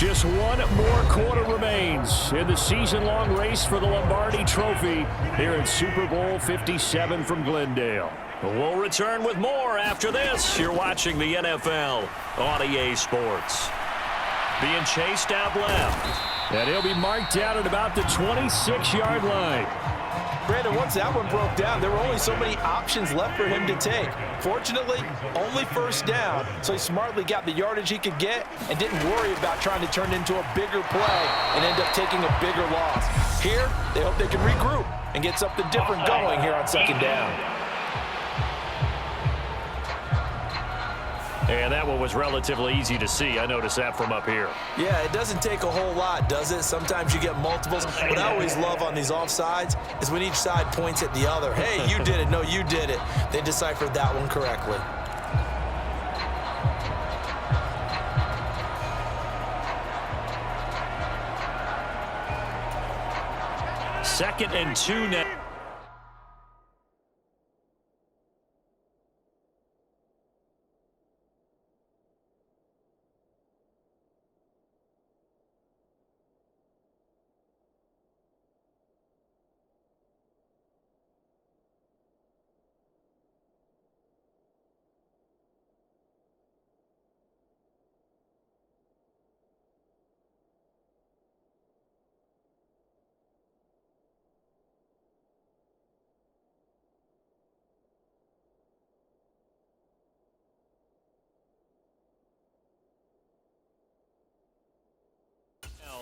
Just one more quarter remains in the season-long race for the Lombardi Trophy here at Super Bowl 57 from Glendale. We'll return with more after this. You're watching the NFL on EA Sports. Being chased out left. And he'll be marked down at about the 26-yard line. Brandon, once that one broke down, there were only so many options left for him to take. Fortunately, only first down, so he smartly got the yardage he could get and didn't worry about trying to turn it into a bigger play and end up taking a bigger loss. Here, they hope they can regroup and get something different going here on second down. And that one was relatively easy to see. I noticed that from up here. Yeah, it doesn't take a whole lot, does it? Sometimes you get multiples. What I always love on these offsides is when each side points at the other. Hey, you did it. No, you did it. They deciphered that one correctly. Second and 2 now.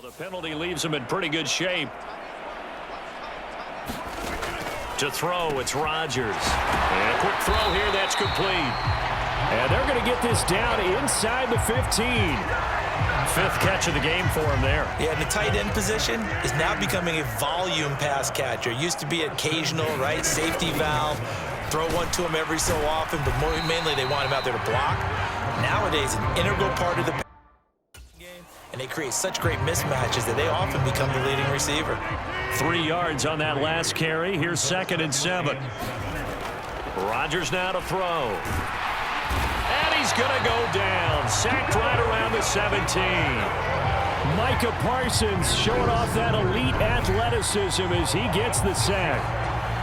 The penalty leaves him in pretty good shape. To throw, it's Rodgers. And a quick throw here, that's complete. And they're going to get this down inside the 15. Fifth catch of the game for him there. Yeah, and the tight end position is now becoming a volume pass catcher. Used to be occasional, right? Safety valve. Throw one to him every so often, but mainly they want him out there to block. Nowadays, an integral part of the game, and they create such great mismatches that they often become the leading receiver. 3 yards on that last carry. Here's 2nd and 7. Rodgers now to throw. And he's going to go down. Sacked right around the 17. Micah Parsons showing off that elite athleticism as he gets the sack.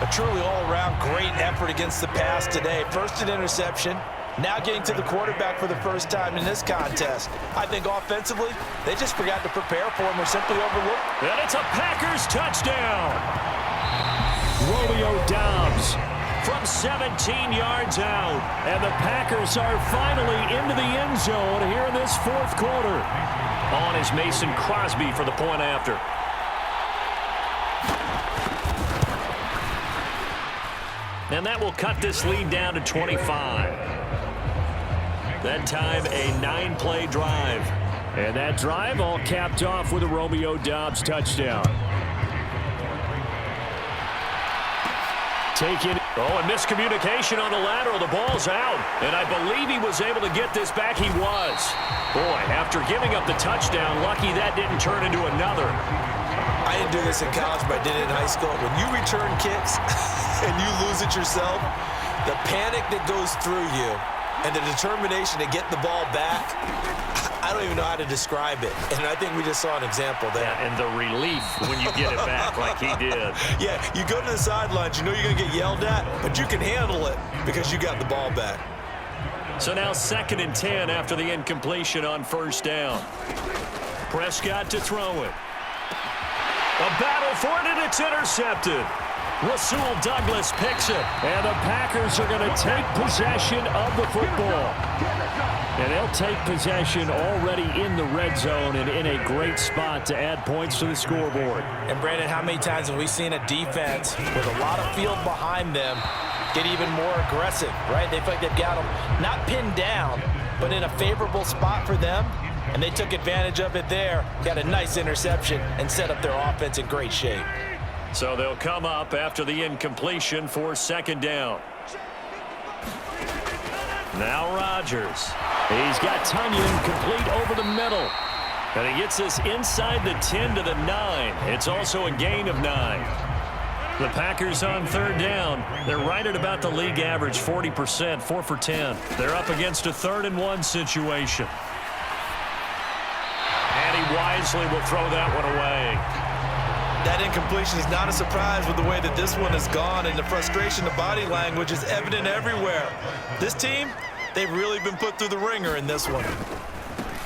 A truly all-around great effort against the pass today. First an interception, now getting to the quarterback for the first time in this contest. I think offensively, they just forgot to prepare for him or simply overlooked. And it's a Packers touchdown. Romeo Doubs from 17 yards out. And the Packers are finally into the end zone here in this fourth quarter. On is Mason Crosby for the point after. And that will cut this lead down to 25. That time, a 9-play drive. And that drive all capped off with a Romeo Doubs touchdown. Oh, and miscommunication on the lateral. The ball's out. And I believe he was able to get this back. He was. Boy, after giving up the touchdown, lucky that didn't turn into another. I didn't do this in college, but I did it in high school. When you return kicks and you lose it yourself, the panic that goes through you and the determination to get the ball back, I don't even know how to describe it. And I think we just saw an example there. Yeah, and the relief when you get it back like he did. Yeah, you go to the sidelines, you know you're going to get yelled at, but you can handle it because you got the ball back. So now 2nd and 10 after the incompletion on first down. Prescott to throw it. A battle for it, and it's intercepted. Rasul Douglas picks it. And the Packers are going to take possession of the football. And they'll take possession already in the red zone and in a great spot to add points to the scoreboard. And, Brandon, how many times have we seen a defense with a lot of field behind them get even more aggressive, right? They feel like they've got them not pinned down, but in a favorable spot for them. And they took advantage of it there, got a nice interception, and set up their offense in great shape. So they'll come up after the incompletion for 2nd down. Now Rodgers. He's got Tunyon complete over the middle. And he gets this inside the 10 to the 9. It's also a gain of 9. The Packers on 3rd down. They're right at about the league average, 40%, 4 for 10. They're up against a 3rd and 1 situation. And he wisely will throw that one away. That incompletion is not a surprise with the way that this one has gone, and the frustration, the body language is evident everywhere. This team, they've really been put through the ringer in this one.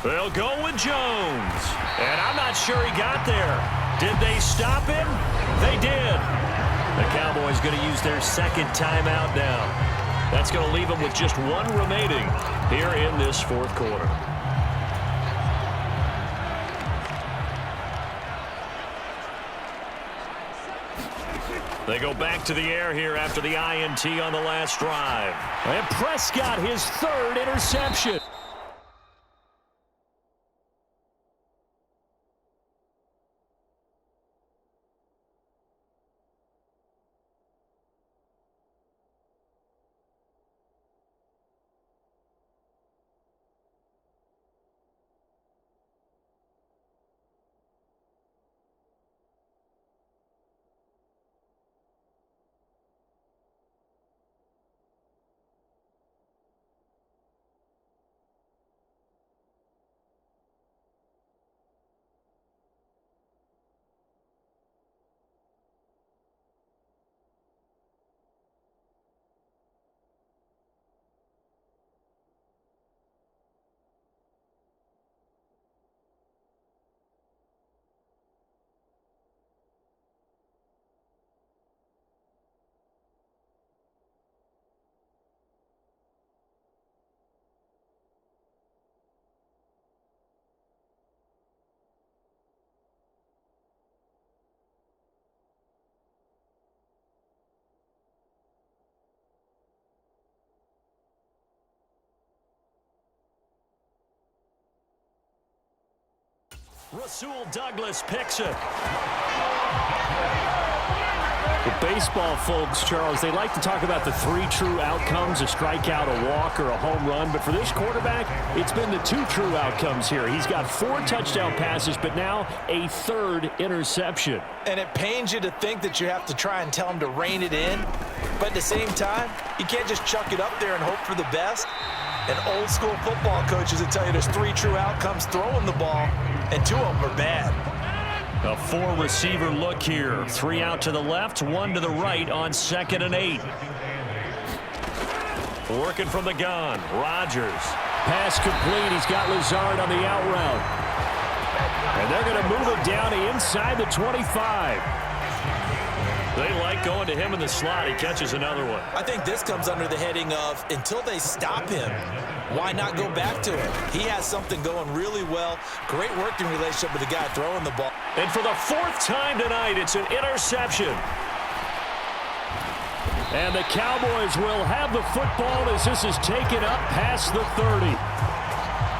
They'll go with Jones. And I'm not sure he got there. Did they stop him? They did. The Cowboys going to use their second timeout now. That's going to leave them with just one remaining here in this fourth quarter. They go back to the air here after the INT on the last drive. And Prescott, his third interception. Rasul Douglas picks it. The baseball folks, Charles, they like to talk about the three true outcomes, a strikeout, a walk, or a home run. But for this quarterback, it's been the two true outcomes here. He's got 4 touchdown passes, but now a third interception. And it pains you to think that you have to try and tell him to rein it in. But at the same time, you can't just chuck it up there and hope for the best. And old school football coaches will tell you there's 3 true outcomes throwing the ball, and 2 of them are bad. A 4-receiver look here. 3 out to the left, 1 to the right on 2nd and 8. Working from the gun, Rodgers. Pass complete. He's got Lazard on the out route. And they're going to move it down to inside the 25. They like going to him in the slot. He catches another one. I think this comes under the heading of until they stop him, why not go back to him? He has something going really well. Great working relationship with the guy throwing the ball. And for the 4th time tonight, it's an interception. And the Cowboys will have the football as this is taken up past the 30.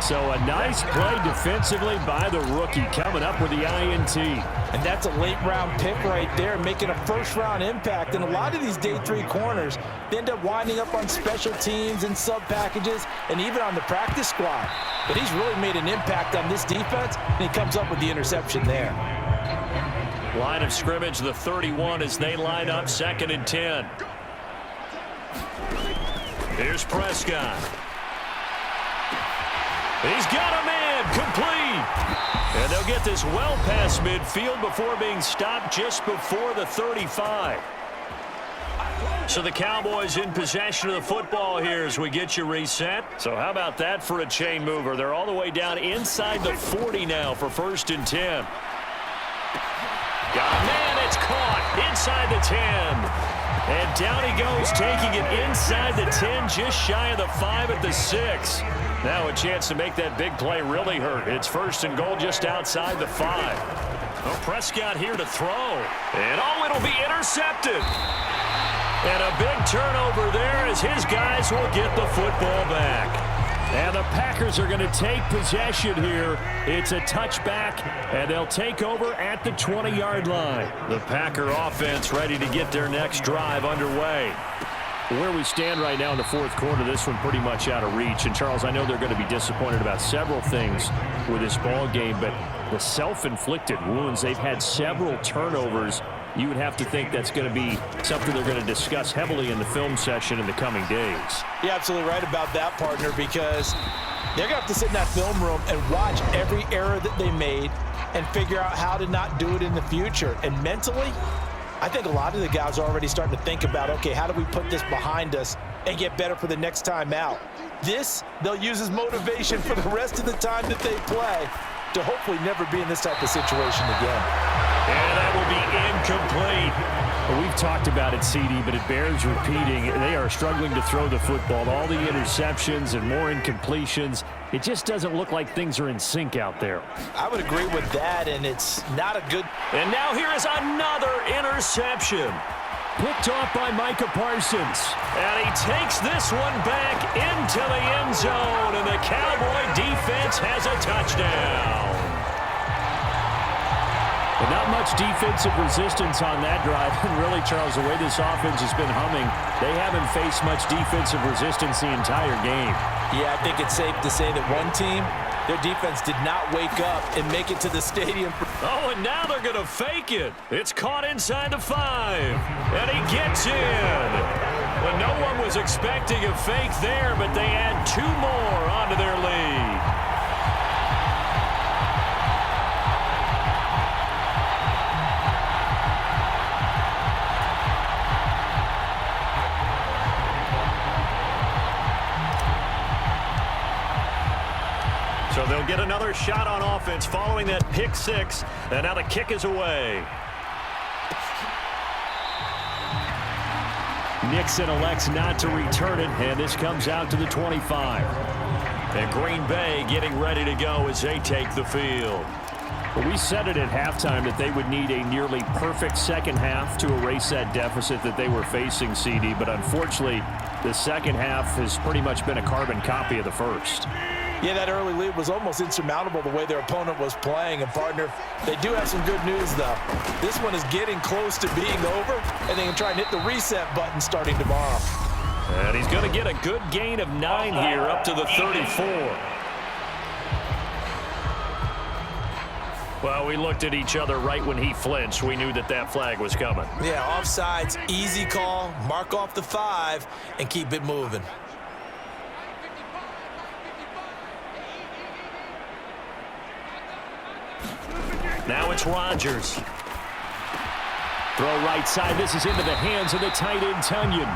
So a nice play defensively by the rookie coming up with the INT. And that's a late-round pick right there, making a first-round impact. And a lot of these day 3 corners, they end up winding up on special teams and sub-packages and even on the practice squad. But he's really made an impact on this defense, and he comes up with the interception there. Line of scrimmage, the 31 as they line up 2nd and 10. Here's Prescott. He's got a man complete. And they'll get this well past midfield before being stopped just before the 35. So the Cowboys in possession of the football here as we get you reset. So how about that for a chain mover? They're all the way down inside the 40 now for 1st and 10. Got a man, it's caught inside the 10. And down he goes, taking it inside the 10, just shy of the 5 at the 6. Now a chance to make that big play really hurt. It's 1st and goal just outside the 5. Well, Prescott here to throw. And it'll be intercepted. And a big turnover there as his guys will get the football back. And the Packers are going to take possession here. It's a touchback, and they'll take over at the 20-yard line. The Packer offense ready to get their next drive underway. Where we stand right now in the 4th quarter, this one pretty much out of reach. And, Charles, I know they're going to be disappointed about several things with this ball game, but the self-inflicted wounds, they've had several turnovers. You would have to think that's going to be something they're going to discuss heavily in the film session in the coming days. You're absolutely right about that, partner, because they're going to have to sit in that film room and watch every error that they made and figure out how to not do it in the future. And mentally, I think a lot of the guys are already starting to think about, okay, how do we put this behind us and get better for the next time out? This, they'll use as motivation for the rest of the time that they play to hopefully never be in this type of situation again. And that will be incomplete. Well, we've talked about it, CD, but it bears repeating. They are struggling to throw the football. All the interceptions and more incompletions. It just doesn't look like things are in sync out there. I would agree with that, and it's not a good... And now here is another interception. Picked off by Micah Parsons. And he takes this one back into the end zone, and the Cowboy defense has a touchdown. But not much defensive resistance on that drive. And really, Charles, the way this offense has been humming, they haven't faced much defensive resistance the entire game. Yeah, I think it's safe to say that one team, their defense did not wake up and make it to the stadium. Oh, and now they're going to fake it. It's caught inside the 5. And he gets in. Well, no one was expecting a fake there, but they add 2 more onto their lead. So they'll get another shot on offense following that pick 6. And now the kick is away. Nixon elects not to return it, and this comes out to the 25. And Green Bay getting ready to go as they take the field. Well, we said it at halftime that they would need a nearly perfect second half to erase that deficit that they were facing, CD. But unfortunately, the second half has pretty much been a carbon copy of the first. Yeah, that early lead was almost insurmountable the way their opponent was playing. And, partner, they do have some good news, though. This one is getting close to being over, and they can try and hit the reset button starting tomorrow. And he's going to get a good gain of 9 here up to the 34. Well, we looked at each other right when he flinched. We knew that that flag was coming. Yeah, offsides, easy call, mark off the 5, and keep it moving. Now it's Rodgers. Throw right side. This is into the hands of the tight end, Tunyon.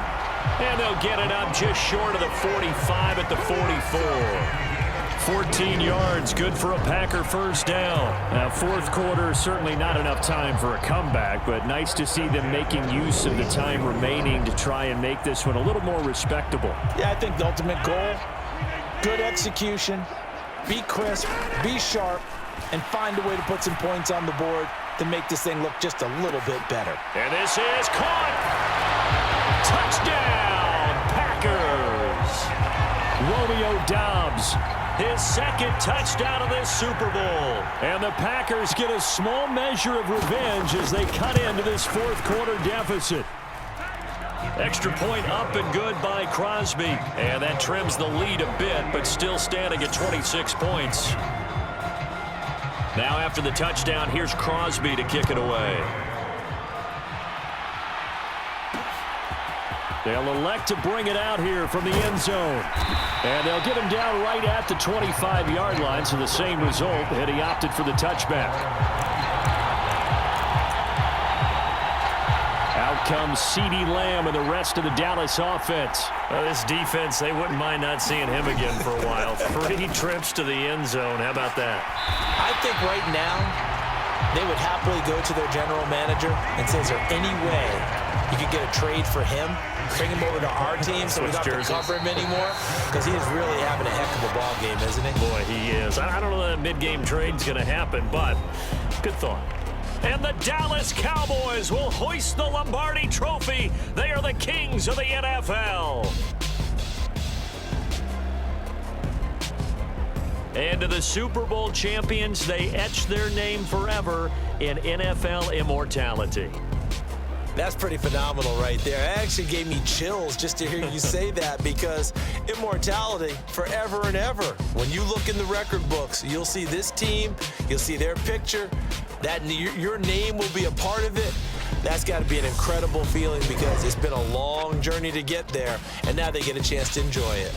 And they'll get it up just short of the 45 at the 44. 14 yards, good for a Packer first down. Now, fourth quarter, certainly not enough time for a comeback, but nice to see them making use of the time remaining to try and make this one a little more respectable. Yeah, I think the ultimate goal, good execution, be crisp, be sharp, and find a way to put some points on the board to make this thing look just a little bit better. And this is caught. Touchdown, Packers. Romeo Doubs, his second touchdown of this Super Bowl. And the Packers get a small measure of revenge as they cut into this fourth quarter deficit. Extra point up and good by Crosby. And that trims the lead a bit, but still standing at 26 points. Now after the touchdown, here's Crosby to kick it away. They'll elect to bring it out here from the end zone. And they'll get him down right at the 25-yard line, so the same result, and he opted for the touchback. Out comes CeeDee Lamb and the rest of the Dallas offense. This defense, they wouldn't mind not seeing him again for a while. 3 trips to the end zone. How about that? I think right now they would happily go to their general manager and say, is there any way you could get a trade for him? Bring him over to our team so we don't have to cover him anymore? Because he is really having a heck of a ball game, isn't he? Boy, he is. I don't know that mid-game trade's going to happen, but good thought. And the Dallas Cowboys will hoist the Lombardi Trophy. They are the kings of the NFL. And to the Super Bowl champions, they etch their name forever in NFL immortality. That's pretty phenomenal right there. It actually gave me chills just to hear you say that, because immortality forever and ever. When you look in the record books, you'll see this team, you'll see their picture, that your name will be a part of it. That's got to be an incredible feeling, because it's been a long journey to get there, and now they get a chance to enjoy it.